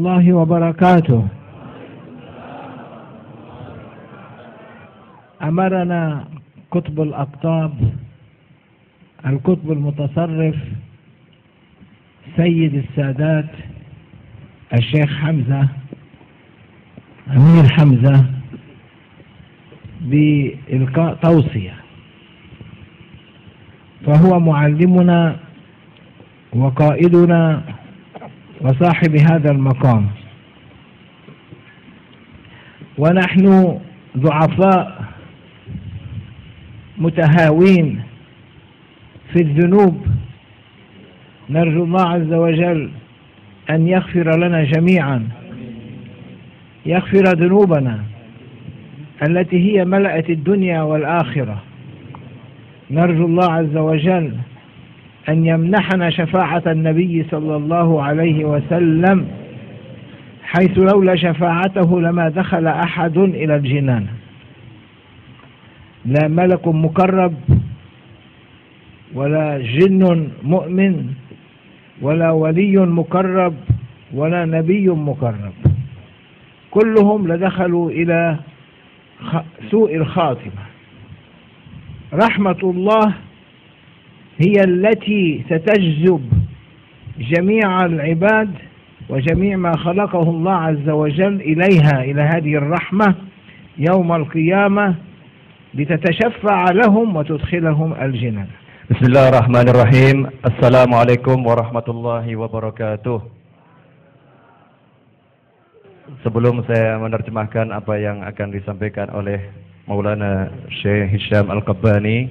الله وبركاته. أمرنا قطب الأقطاب القطب المتصرف سيد السادات الشيخ حمزة أمير حمزة بإلقاء توصية، فهو معلمنا وقائدنا وصاحب هذا المقام، ونحن ضعفاء متهاوين في الذنوب، نرجو الله عز وجل أن يغفر لنا جميعا، يغفر ذنوبنا التي هي ملأت الدنيا والآخرة. نرجو الله عز وجل أن يمنحنا شفاعة النبي صلى الله عليه وسلم، حيث لولا شفاعته لما دخل أحد إلى الجنان، لا ملك مقرب ولا جن مؤمن ولا ولي مقرب ولا نبي مقرب، كلهم لدخلوا إلى سوء الخاتمة. رحمة الله هي التي ستجذب جميع العباد وجميع ما خلقه الله عز وجل إليها، إلى هذه الرحمة يوم القيامة، لتتشفع لهم وتدخلهم الجنة. Bismillahirrahmanirrahim. Assalamualaikum warahmatullahi wabarakatuh. Sebelum saya menerjemahkan apa yang akan disampaikan oleh Maulana Syekh Hisham Al-Qabbani,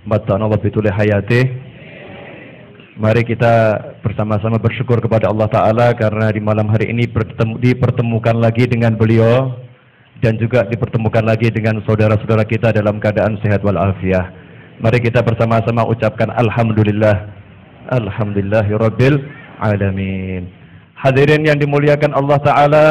matta'ana bituli hayatih, mari kita bersama-sama bersyukur kepada Allah Ta'ala karena di malam hari ini dipertemukan lagi dengan beliau dan juga dipertemukan lagi dengan saudara-saudara kita dalam keadaan sehat walafiat. Mari kita bersama-sama ucapkan Alhamdulillah, Alhamdulillahirabbil alamin. Hadirin yang dimuliakan Allah Ta'ala,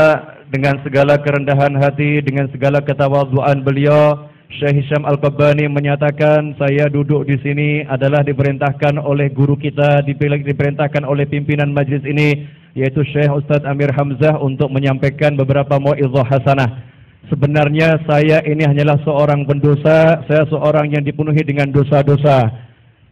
dengan segala kerendahan hati, dengan segala ketawadhuan beliau, Syekh Hisham Al-Qabbani menyatakan, saya duduk di sini adalah diperintahkan oleh guru kita, diperintahkan oleh pimpinan majlis ini, yaitu Syekh Ustadz Amir Hamzah, untuk menyampaikan beberapa mau'izah hasanah. Sebenarnya saya ini hanyalah seorang pendosa, saya seorang yang dipenuhi dengan dosa-dosa.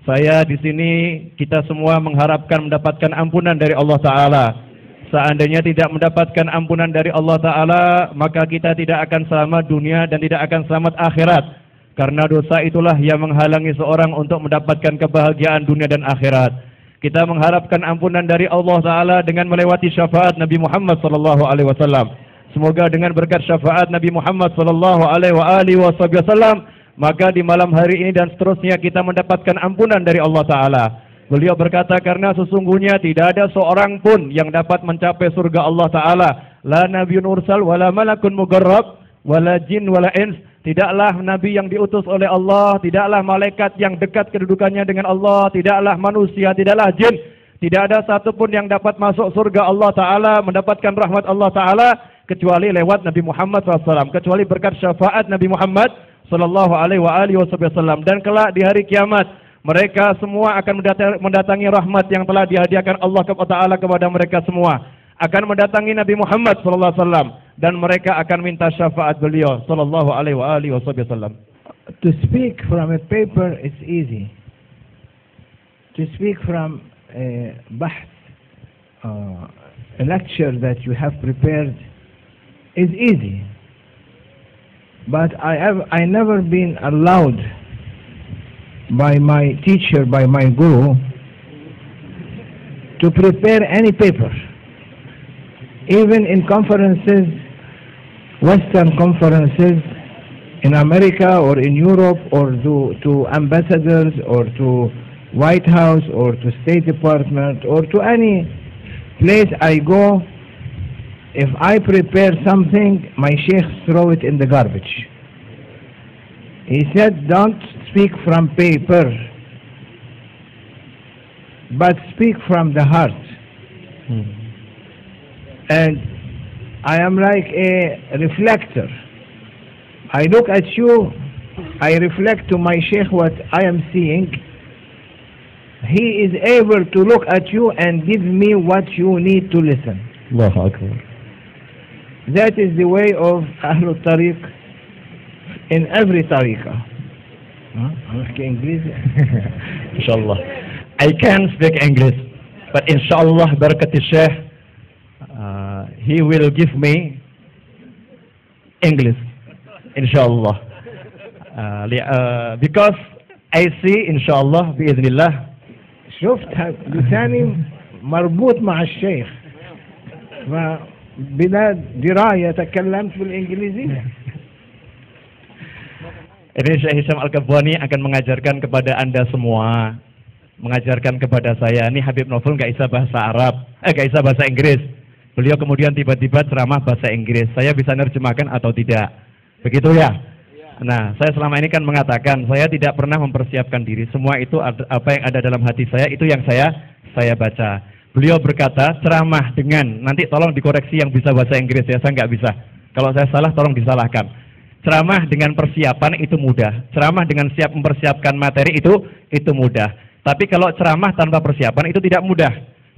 Saya di sini, kita semua mengharapkan mendapatkan ampunan dari Allah Ta'ala. Seandainya tidak mendapatkan ampunan dari Allah Ta'ala, maka kita tidak akan selamat dunia dan tidak akan selamat akhirat. Karena dosa itulah yang menghalangi seorang untuk mendapatkan kebahagiaan dunia dan akhirat. Kita mengharapkan ampunan dari Allah Ta'ala dengan melewati syafaat Nabi Muhammad SAW. Semoga dengan berkat syafaat Nabi Muhammad SAW, maka di malam hari ini dan seterusnya kita mendapatkan ampunan dari Allah Ta'ala. Beliau berkata, karena sesungguhnya tidak ada seorang pun yang dapat mencapai surga Allah Ta'ala. La nabiyyun ursal, wala malakun mugarrab, wala jin, wala ins. Tidaklah nabi yang diutus oleh Allah, tidaklah malaikat yang dekat kedudukannya dengan Allah, tidaklah manusia, tidaklah jin. Tidak ada satupun yang dapat masuk surga Allah Ta'ala, mendapatkan rahmat Allah Ta'ala, kecuali lewat Nabi Muhammad SAW, kecuali berkat syafaat Nabi Muhammad SAW. Dan kelak di hari kiamat, mereka semua akan mendatangi rahmat yang telah dihadiahkan Allah Ta'ala kepada mereka semua. Akan mendatangi Nabi Muhammad SAW, dan mereka akan minta syafaat beliau SAW. To speak from a paper is easy. To speak from a bahth, a lecture that you have prepared, is easy, but I never been allowed by my teacher, by my guru, to prepare any paper, even in conferences, Western conferences in America or in Europe, or to ambassadors or to White House or to State Department or to any place I go. If I prepare something, my sheikh throw it in the garbage. He said, don't speak from paper, but speak from the heart. And I am like a reflector. I look at you, I reflect to my sheikh what I am seeing. He is able to look at you and give me what you need to listen. Allahu Akbar. That is the way of Ahlul Tariq in every tariqah. Inshallah. I can speak English, but inshallah barakat Syekh, he will give me English, inshallah. Because I see inshallah بإذن شفت لساني مربوط مع الشيخ فبلا دراية تكلمت بالإنجليزية. Ini Syekh Hisham Al-Qabbani akan mengajarkan kepada Anda semua, mengajarkan kepada saya. Ini Habib Novel nggak bisa bahasa Arab, nggak bisa bahasa Inggris. Beliau kemudian tiba-tiba ceramah bahasa Inggris. Saya bisa nerjemahkan atau tidak? Begitu ya? Nah, saya selama ini kan mengatakan saya tidak pernah mempersiapkan diri. Semua itu apa yang ada dalam hati saya itu yang saya baca. Beliau berkata ceramah dengan, nanti tolong dikoreksi yang bisa bahasa Inggris ya, saya nggak bisa. Kalau saya salah tolong disalahkan. Ceramah dengan persiapan itu mudah. Ceramah dengan siap mempersiapkan materi itu mudah. Tapi kalau ceramah tanpa persiapan itu tidak mudah.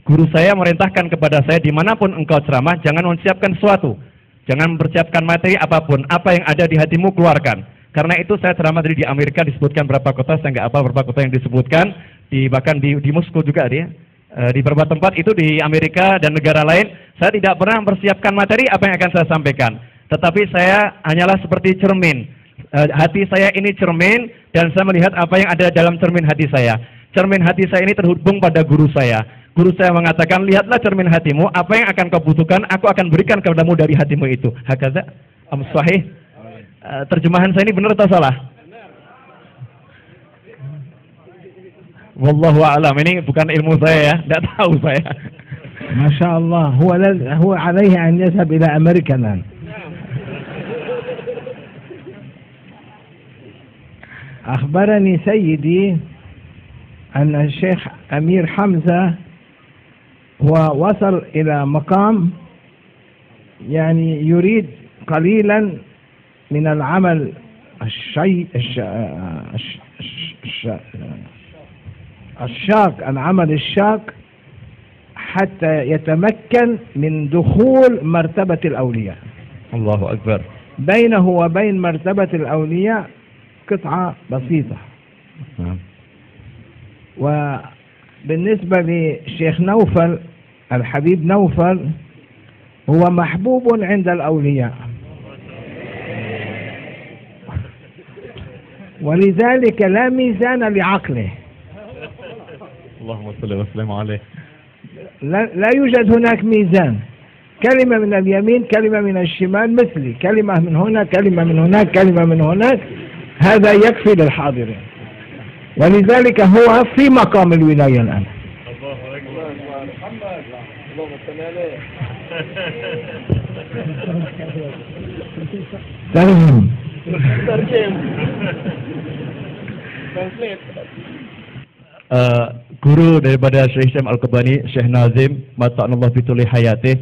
Guru saya merintahkan kepada saya, dimanapun engkau ceramah, jangan mempersiapkan sesuatu. Jangan mempersiapkan materi apapun. Apa yang ada di hatimu keluarkan. Karena itu saya ceramah tadi di Amerika, disebutkan berapa kota, saya nggak hafal berapa kota yang disebutkan. Bahkan di Moskow juga dia. Di beberapa tempat itu di Amerika dan negara lain, saya tidak pernah mempersiapkan materi apa yang akan saya sampaikan. Tetapi saya hanyalah seperti cermin. Hati saya ini cermin dan saya melihat apa yang ada dalam cermin hati saya. Cermin hati saya ini terhubung pada guru saya. Guru saya mengatakan, lihatlah cermin hatimu, apa yang akan kau butuhkan, aku akan berikan kepadamu dari hatimu itu. Hakaza, sahih. Terjemahan saya ini benar atau salah? Wallahu a'lam. Ini bukan ilmu saya ya, tidak tahu saya. Masya Allah, huwa alaihi an yadhhab ila Amerika الآن. أخبرني سيدي أن الشيخ أمير حمزة هو وصل إلى مقام يعني يريد قليلا من العمل العمل الشاق حتى يتمكن من دخول مرتبة الأولياء. الله أكبر. بينه وبين مرتبة الأولياء قطعة بسيطة. وبالنسبة للشيخ نوفل الحبيب نوفل هو محبوب عند الأولياء، ولذلك لا ميزان لعقله. اللهم صل وسلم عليه. لا يوجد هناك ميزان، كلمة من اليمين كلمة من الشمال مثلي، كلمة من هنا كلمة من هناك كلمة من هناك، هذا يكفي للحاضرين، ولذلك هو في مقام الولاية الآن. Guru daripada Syekh Hisham Al-Qabbani, Syekh Nazim Mata'anallah Bituli Hayatih,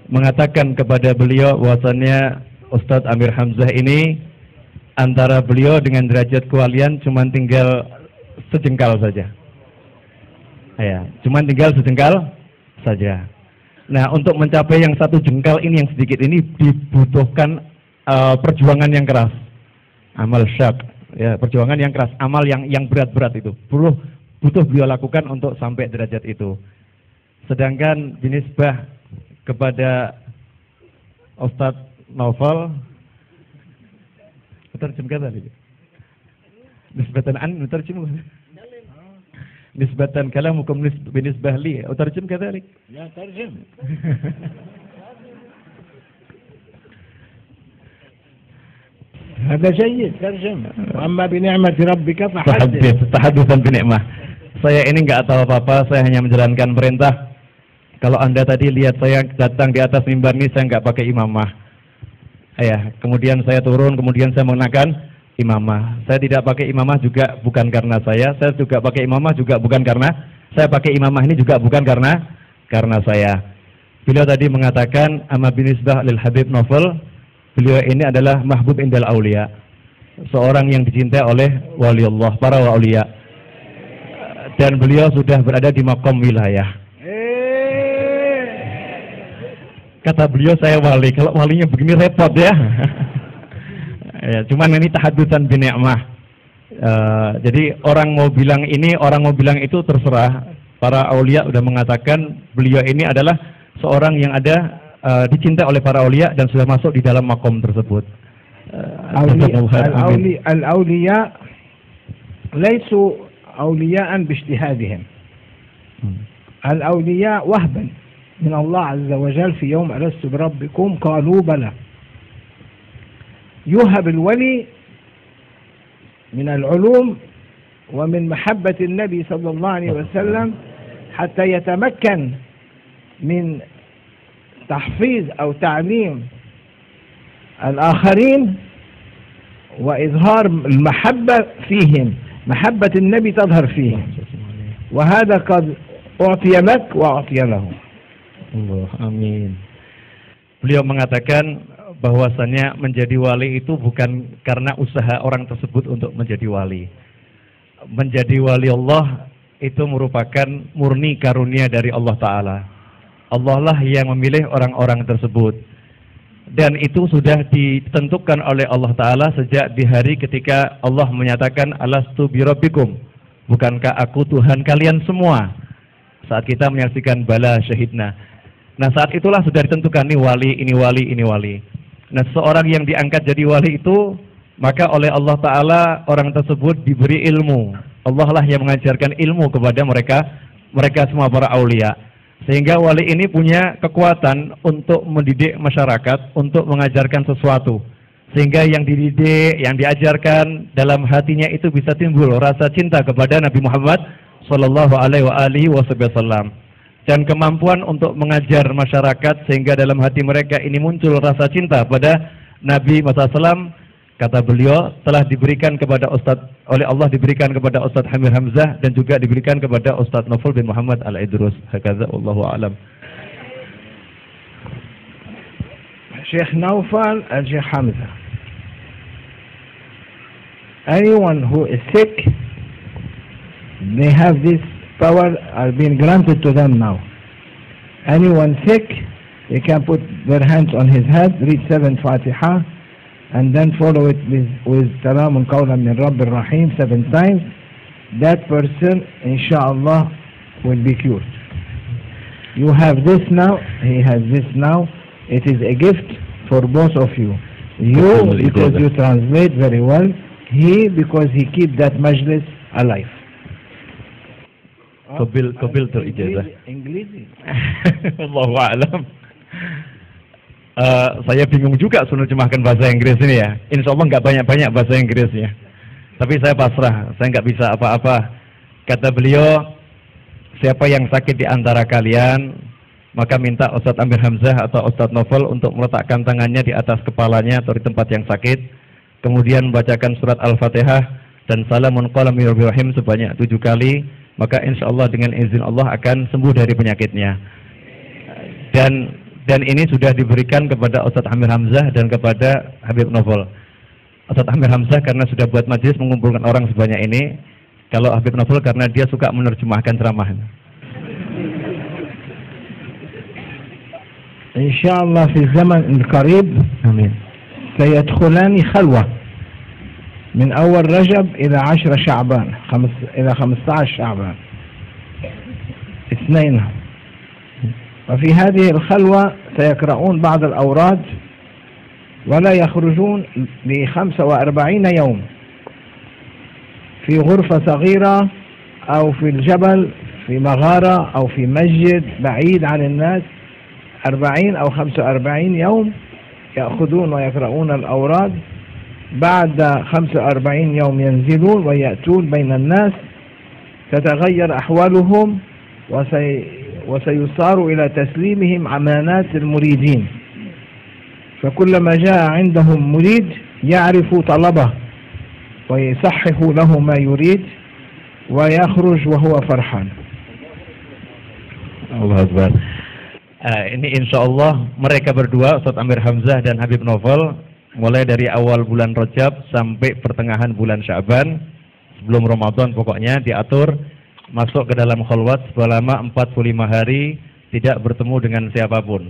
mengatakan kepada beliau bahwasannya Ustadz Amir Hamzah ini antara beliau dengan derajat kewalian cuma tinggal sejengkal saja. Ya, cuma tinggal sejengkal saja. Nah, untuk mencapai yang satu jengkal ini, yang sedikit ini, dibutuhkan perjuangan yang keras. Amal syak, ya, perjuangan yang keras, amal yang berat-berat itu. Butuh beliau lakukan untuk sampai derajat itu. Sedangkan binisbah kepada Ustadz Naufal, terjem kadzalik. Nisbatan an terjem. Nisbatan kalamukum binisbah li, terjem kadzalik. Ya, terjem. هذا جيد ترجم. أما بنعمة ربك فحدث. Tahaddusan binikmah. Saya ini nggak tahu apa-apa, saya hanya menjalankan perintah. Kalau Anda tadi lihat saya datang di atas mimbar ini, saya nggak pakai imamah. Ya, kemudian saya turun, kemudian saya mengenakan imamah. Saya tidak pakai imamah juga bukan karena saya juga pakai imamah juga bukan karena saya pakai imamah ini juga bukan karena saya. Beliau tadi mengatakan amma binisbah lil Habib Novel, beliau ini adalah mahbub indal aulia, seorang yang dicintai oleh wali Allah, para aulia. Dan beliau sudah berada di maqam wilayah. Kata beliau, saya wali. Kalau walinya begini repot ya. Ya, cuman ini tahadusan bi ni'mah. Jadi orang mau bilang ini, orang mau bilang itu, terserah. Para aulia sudah mengatakan beliau ini adalah seorang yang ada dicintai oleh para aulia dan sudah masuk di dalam makom tersebut. Al-awliya laysu awliya'an bijtihadihim. Al-awliya wahban min Allah azza wa jalla fi yawm alastu bi rabbikum qalu bala. يوهب الولي من العلوم ومن محبة النبي صلى الله عليه وسلم حتى يتمكن من تحفيظ أو تعليم الآخرين وإظهار المحبة فيهم، محبة النبي تظهر فيهم، وهذا قد أعطي لك وأعطي له. Allah, amin. Beliau mengatakan bahwasannya menjadi wali itu bukan karena usaha orang tersebut untuk menjadi wali. Menjadi wali Allah itu merupakan murni karunia dari Allah Ta'ala. Allah lah yang memilih orang-orang tersebut. Dan itu sudah ditentukan oleh Allah Ta'ala sejak di hari ketika Allah menyatakan alastu birabbikum, bukankah aku Tuhan kalian semua? Saat kita menyaksikan bala syahidna. Nah, saat itulah sudah ditentukan ini wali, ini wali, ini wali. Nah, seorang yang diangkat jadi wali itu, maka oleh Allah Ta'ala orang tersebut diberi ilmu. Allah lah yang mengajarkan ilmu kepada mereka semua para aulia. Sehingga wali ini punya kekuatan untuk mendidik masyarakat, untuk mengajarkan sesuatu. Sehingga yang dididik, yang diajarkan dalam hatinya itu bisa timbul rasa cinta kepada Nabi Muhammad Sallallahu Alaihi Wasallam. Dan kemampuan untuk mengajar masyarakat sehingga dalam hati mereka ini muncul rasa cinta pada Nabi SAW. Kata beliau telah diberikan kepada oleh Allah diberikan kepada Ustadz Hamir Hamzah dan juga diberikan kepada Ustadz Naufal bin Muhammad Al-Idrus. Hakadha wallahu a'lam. Sheikh Naufal and Sheikh Hamzah. Anyone who is sick, they have this power are being granted to them now. Anyone sick, they can put their hands on his head, read 7 Fatiha, and then follow it with Salamun Qawlan min Rabbir Rahim 7 times. That person, inshallah, will be cured. You have this now, he has this now. It is a gift for both of you. You, because you translate very well. He, because he keeps that majlis alive. Qabil terijazah. Inggris. Allahu a'lam. Saya bingung juga suruh terjemahkan bahasa Inggris ini ya. Insya Allah nggak banyak-banyak bahasa Inggrisnya. Tapi saya pasrah, saya nggak bisa apa-apa. Kata beliau, siapa yang sakit di antara kalian, maka minta Ustadz Amir Hamzah atau Ustadz Naufal untuk meletakkan tangannya di atas kepalanya atau di tempat yang sakit. Kemudian membacakan surat Al-Fatihah dan Salamun Qawlan min Rabbir Rahim sebanyak 7 kali. Maka insya Allah dengan izin Allah akan sembuh dari penyakitnya. Dan ini sudah diberikan kepada Ustadz Amir Hamzah dan kepada Habib Naufal. Ustadz Amir Hamzah karena sudah buat majlis mengumpulkan orang sebanyak ini. Kalau Habib Naufal karena dia suka menerjemahkan ceramah. Insyaallah fi zaman al-qarib. Amin. سيدخلان خلوة من أول رجب إلى 10 شعبان إلى 15 شعبان اثنين. وفي هذه الخلوة سيقرؤون بعض الأوراد ولا يخرجون ل45 يوم في غرفة صغيرة أو في الجبل في مغارة أو في مسجد بعيد عن الناس. 40 أو 45 يوم يأخذون ويقرؤون الأوراد. بعد 45 يوم ينزلون ويأتون بين الناس. تتغير أحوالهم وسيصار إلى تسليمهم أمانات المريدين. فكلما جاء عندهم مريد يعرف طلبه ويصحح له ما يريد ويخرج وهو فرحان. Allah Akbar. Ini insya Allah mereka berdua, Ustadz Amir Hamzah dan Habib Naufal, mulai dari awal bulan Rajab sampai pertengahan bulan Sya'ban, sebelum Ramadan pokoknya diatur masuk ke dalam khalwat selama 45 hari tidak bertemu dengan siapapun.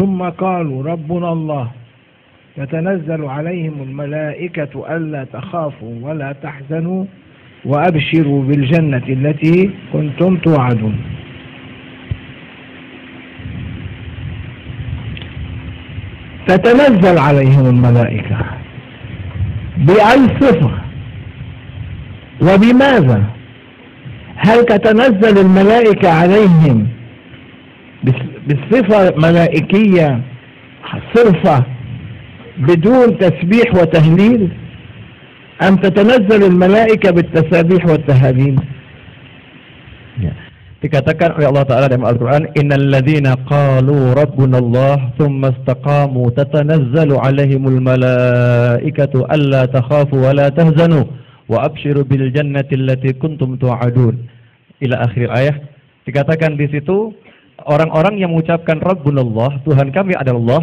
ثم قالوا ربنا الله تتنزل عليهم الملائكة ألا تخافوا ولا تحزنوا وأبشروا بالجنة التي كنتم توعدون. تتنزل عليهم الملائكة بأي صفة وبماذا؟ هل تتنزل الملائكة عليهم بالصفة ملائكية صرفة بدون تسبيح وتهليل أم تتنزل الملائكة بالتسابيح والتهاليل؟ Dikatakan oleh Allah Ta'ala dalam Al-Quran, Innal ladhina qalu Rabbunallah thumma istaqamu tatanazzalu alaihimul malaikatu alla takhafu wa la tahzanu wa abshiru bil jannati allati kuntum tu'adun. Ila akhir ayat. Dikatakan di situ orang-orang yang mengucapkan Rabbunallah, Tuhan kami adalah Allah,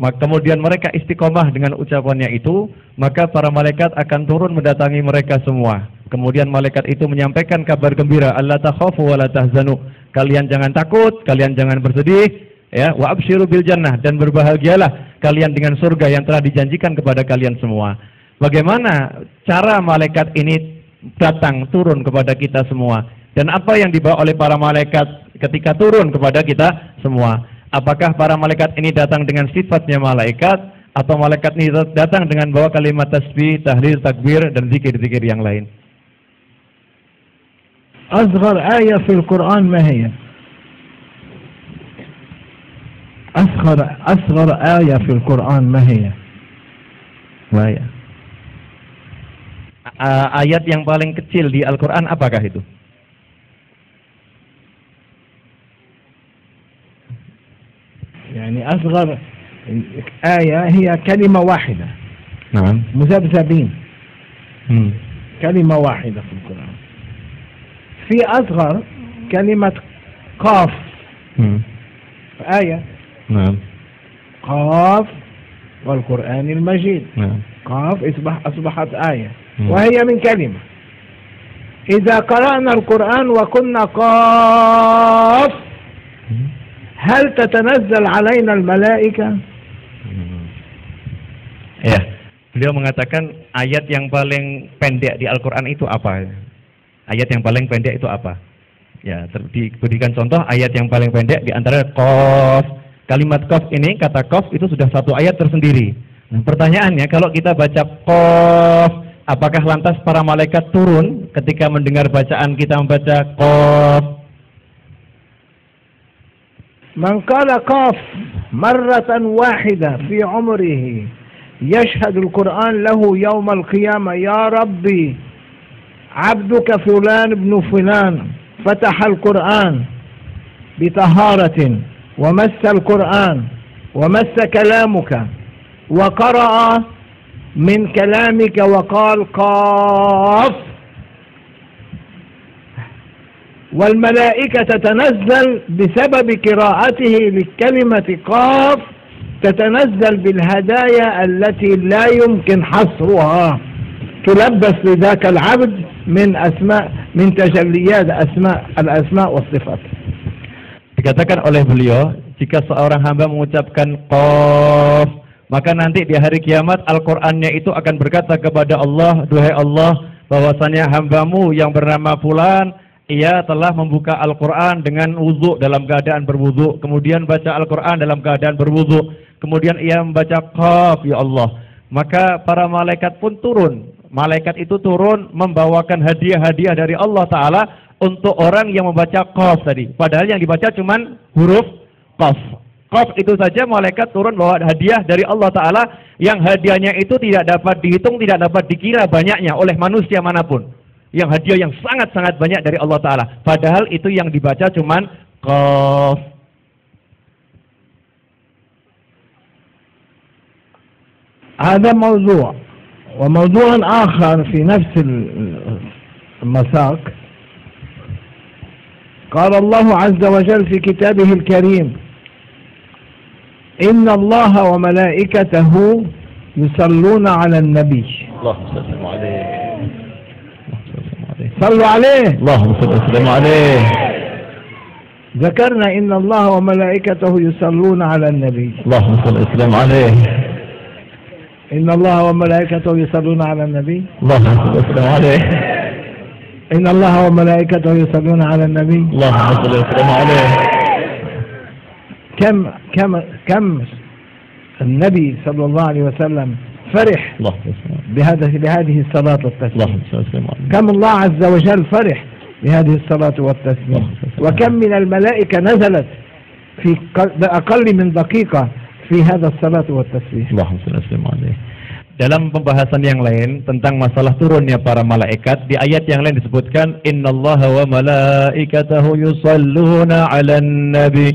maka kemudian mereka istiqomah dengan ucapannya itu, maka para malaikat akan turun mendatangi mereka semua. Kemudian malaikat itu menyampaikan kabar gembira, alla takhafu wa la tahzanu. Kalian jangan takut, kalian jangan bersedih, ya, wa absyiru bil jannah, dan berbahagialah kalian dengan surga yang telah dijanjikan kepada kalian semua. Bagaimana cara malaikat ini datang turun kepada kita semua? Dan apa yang dibawa oleh para malaikat ketika turun kepada kita semua? Apakah para malaikat ini datang dengan sifatnya malaikat, atau malaikat ini datang dengan bawa kalimat tasbih, tahlil, takbir, dan zikir-zikir yang lain? أصغر آية في القرآن ما هي؟ أصغر آية في القرآن ما هي؟ ما هي؟ Ayat yang paling kecil di Al-Quran apakah itu? يعني أصغر آية هي كلمة واحدة. نعم. مذبذبين. كلمة واحدة في القرآن. في أصغر كلمة قاف. آية. نعم. قاف والقرآن المجيد. نعم. قاف أصبحت آية. وهي من كلمة. إذا قرأنا القرآن وكنا قاف هل تتنزل علينا الملائكة؟ Ya, beliau mengatakan ayat yang paling pendek di Al-Quran itu apa? Ayat yang paling pendek itu apa? Ya, diberikan contoh ayat yang paling pendek di antara Qaf. Kalimat Qaf ini, kata Qaf itu sudah satu ayat tersendiri. Nah, pertanyaannya, kalau kita baca Qaf, apakah lantas para malaikat turun ketika mendengar bacaan kita membaca Qaf? Man qala Qaf marratan wahida fi umrihi yashhadu al-Qur'an lahu yawm al-qiyamah ya Rabbi abduka fulan ibn fulan fataha al-Qur'an bitaharatin wa massa al-Qur'an wa massa kalamuka wa qara'a min kalamika wa qala Qaf والملائكة تتنزل بسبب قراءته لكلمة قاف تتنزل بالهدايا التي لا يمكن حصرها تلبس لذاك العبد من تجليات الأسماء والصفات. Dikatakan oleh beliau, jika seorang hamba mengucapkan Qaf, maka nanti di hari kiamat Al-Qur'annya itu akan berkata kepada Allah, duhai Allah, bahwasanya hambamu yang bernama fulan, ia telah membuka Al-Quran dengan wudhu, dalam keadaan berwudhu, kemudian baca Al-Quran dalam keadaan berwudhu, kemudian ia membaca Qaf, ya Allah. Maka para malaikat pun turun. Malaikat itu turun membawakan hadiah-hadiah dari Allah Ta'ala untuk orang yang membaca Qaf tadi. Padahal yang dibaca cuma huruf Qaf. Qaf itu saja malaikat turun bawa hadiah dari Allah Ta'ala, yang hadiahnya itu tidak dapat dihitung, tidak dapat dikira banyaknya oleh manusia manapun. Yang hadiah yang sangat-sangat banyak dari Allah Ta'ala. Padahal itu yang dibaca cuman Qaf. هذا موضوع. وموضوع آخر في نفس المساق قال الله عز وجل في كتابه الكريم إن الله وملائكته يصلون على النبي اللهم صل عليه صلوا عليه اللهم صل وسلم عليه ذكرنا إن الله وملائكته يصلون على النبي. اللهم صل وسلم عليه. إن الله وملائكته يصلون على النبي. اللهم صل وسلم عليه. إن الله وملائكته يصلون على النبي. اللهم صل وسلم عليه. كم النبي صلى الله عليه وسلم فرح بهذه الصلاة والتسليم. كم الله عز وجل فرح بهذه الصلاة والتسليم. وكم من الملائكة نزلت في أقل من دقيقة في هذا الصلاة والتسليم. اللهم صل وسلم عليه. Dalam pembahasan yang lain tentang masalah turunnya para malaikat, di ayat yang lain disebutkan innallaha wa malaikatahu yusalluna 'alan nabi.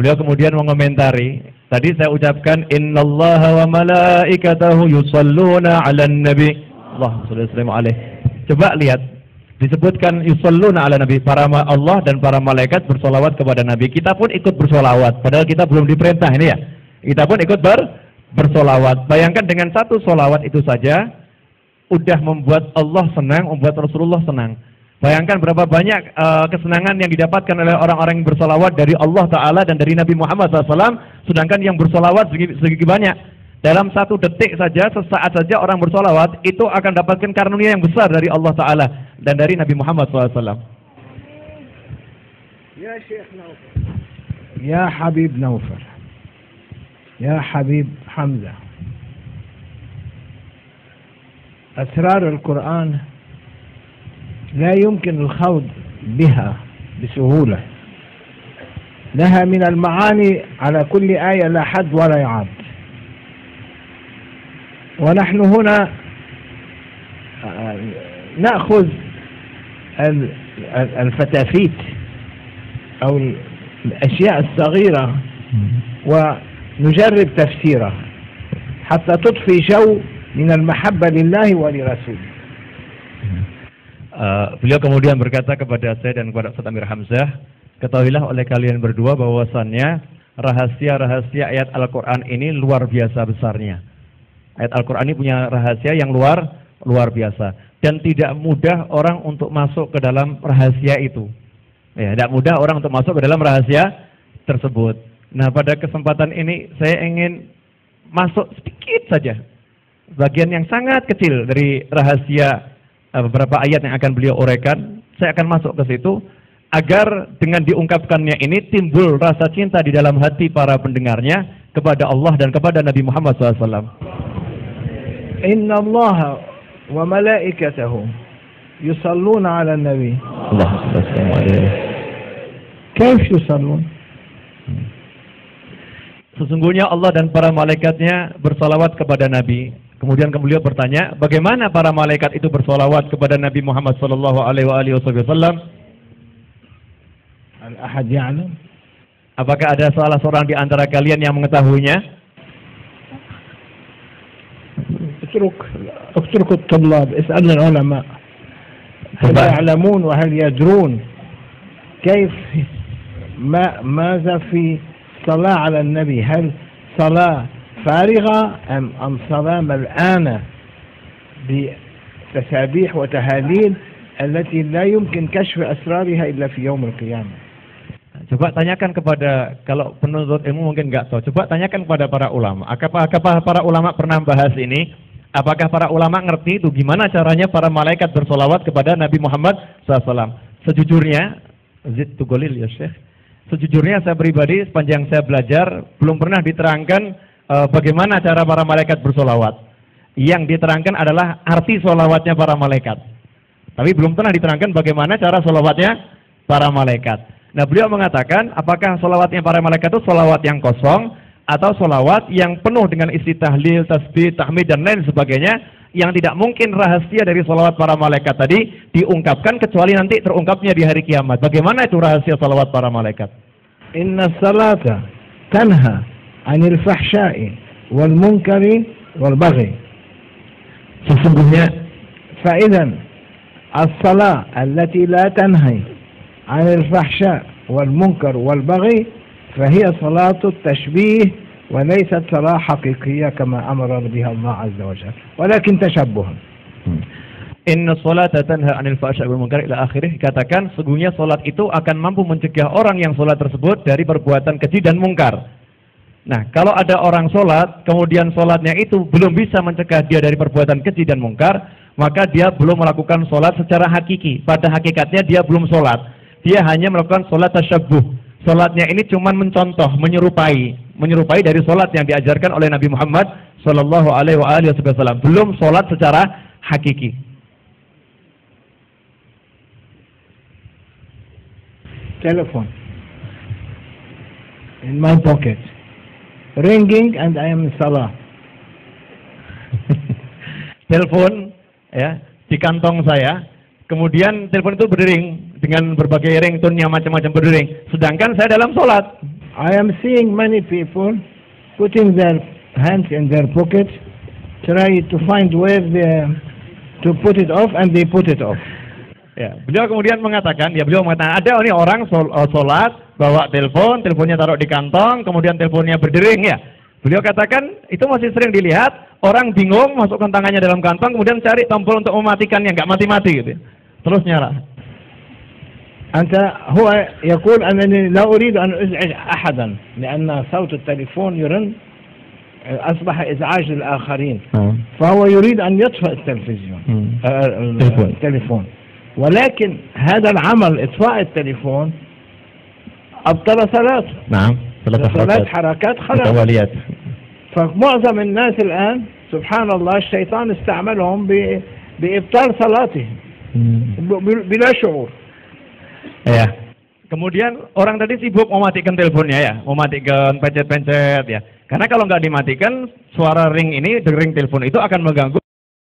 Beliau kemudian mengomentari, tadi saya ucapkan innallaha wa malaikatahu yusalluna 'alan nabi. Allahumma shalli wa sallim alaihi. Coba lihat, disebutkan yusalluna 'alan nabi, para Allah dan para malaikat bersolawat kepada nabi. Kita pun ikut bersolawat, padahal kita belum diperintah ini ya. Kita pun ikut bersolawat. Bayangkan dengan satu solawat itu saja udah membuat Allah senang, membuat Rasulullah senang. Bayangkan berapa banyak kesenangan yang didapatkan oleh orang-orang yang bersolawat dari Allah Ta'ala dan dari Nabi Muhammad SAW. Sedangkan yang bersolawat sedikit banyak. Dalam satu detik saja, sesaat saja orang bersolawat itu akan dapatkan karunia yang besar dari Allah Ta'ala dan dari Nabi Muhammad SAW. Ya Syekh Naufal, Ya Habib Naufal, يا حبيب حمزة، أسرار القرآن لا يمكن الخوض بها بسهولة، لها من المعاني على كل آية لا حد ولا يعد. ونحن هنا نأخذ الفتافيت أو الأشياء الصغيرة ونجرب تفسيره حتى تضفي جو من المحبة لله ولرسوله. Beliau kemudian berkata kepada saya dan kepada Ustaz Amir Hamzah, ketahuilah oleh kalian berdua bahwasannya rahasia-rahasia ayat Al-Quran ini luar biasa besarnya. Ayat Al-Quran ini punya rahasia yang luar biasa dan tidak mudah orang untuk masuk ke dalam rahasia itu. Ya, tidak mudah orang untuk masuk ke dalam rahasia tersebut. Nah, pada kesempatan ini saya ingin masuk sedikit saja bagian yang sangat kecil dari rahasia beberapa ayat yang akan beliau uraikan. Saya akan masuk ke situ agar dengan diungkapkannya ini timbul rasa cinta di dalam hati para pendengarnya kepada Allah dan kepada Nabi Muhammad SAW. Inna Allah wa malaikatahu yusalluna ala nabi. Allahumma salli alaihi. Kaif yusallun? Sesungguhnya Allah dan para malaikatnya bersalawat kepada Nabi. Kemudian beliau bertanya, bagaimana para malaikat itu bersalawat kepada Nabi Muhammad sallallahu alaihi wasallam? Al-ahad ya'lam? Apakah ada salah seorang di antara kalian yang mengetahuinya? اترك الطلاب اسألنا العلماء هل يعلمون وهل يدرون كيف ماذا في صلاة على النبي؟ هل صلاة فارغة أم صلاة ملآنة بتسابيح وتهاليل التي لا يمكن كشف أسرارها إلا في يوم القيامة. Coba tanyakan kepada, kalau penuntut ilmu mungkin nggak tahu, coba tanyakan kepada para ulama. Apakah para ulama pernah bahas ini? Apakah para ulama ngerti itu gimana caranya para malaikat bersolawat kepada Nabi Muhammad SAW? Sejujurnya, Zidtu Golil ya Syekh, sejujurnya saya pribadi sepanjang saya belajar belum pernah diterangkan bagaimana cara para malaikat bersolawat. Yang diterangkan adalah arti solawatnya para malaikat. Tapi belum pernah diterangkan bagaimana cara solawatnya para malaikat. Nah, beliau mengatakan apakah solawatnya para malaikat itu solawat yang kosong atau solawat yang penuh dengan isi tahlil, tasbih, tahmid dan lain sebagainya, yang tidak mungkin rahasia dari solawat para malaikat tadi diungkapkan kecuali nanti terungkapnya di hari kiamat. Bagaimana itu rahasia solawat para malaikat? Inna salata tanha anil fahsya'i wal munkari wal baghi. Sesungguhnya fa'idan as-salah allati la tanhi anil fahsya' wal munkar wal baghi فهي صلاة التشبيه وليست صلاة حقيقية كما أمر بها الله عز وجل ولكن تشبه. Inna sholata tanha 'anil fahsya'i wal munkar ila akhirih, katakan sesungguhnya salat itu akan mampu mencegah orang yang salat tersebut dari perbuatan keji dan mungkar. Nah, kalau ada orang salat kemudian salatnya itu belum bisa mencegah dia dari perbuatan keji dan mungkar, maka dia belum melakukan salat secara hakiki. Pada hakikatnya dia belum salat. Dia hanya melakukan salat tasyabbuh. Salatnya ini cuma mencontoh, menyerupai dari salat yang diajarkan oleh Nabi Muhammad sallallahu alaihi wasallam. Belum salat secara hakiki. Telephone in my pocket, ringing, and I am in salah. Telepon ya di kantong saya, kemudian telepon itu berdering dengan berbagai ringtone-nya macam-macam berdering, sedangkan saya dalam sholat. I am seeing many people putting their hands in their pocket, try to find where to put it off, and they put it off. Ya, beliau kemudian mengatakan, ada nih orang sholat, bawa telepon, teleponnya taruh di kantong, kemudian teleponnya berdering ya. Beliau katakan itu masih sering dilihat, orang bingung masukkan tangannya dalam kantong, kemudian cari tombol untuk mematikannya, nggak mati-mati gitu. Terus nyala. أنت هو يقول أنني لا أريد أن أزعج أحدا لأن صوت التليفون يرن أصبح إزعاج للآخرين فهو يريد أن يطفئ التلفزيون التليفون ولكن هذا العمل إطفاء التليفون أبطل صلاته. نعم. ثلاث حركات خلاص. متواليات. فمعظم الناس الآن سبحان الله الشيطان استعملهم بإبطال صلاتهم بلا شعور. Ya. Kemudian orang tadi sibuk mematikan teleponnya ya, mematikan pencet-pencet ya. Karena kalau nggak dimatikan, suara ring ini, dering telepon itu akan mengganggu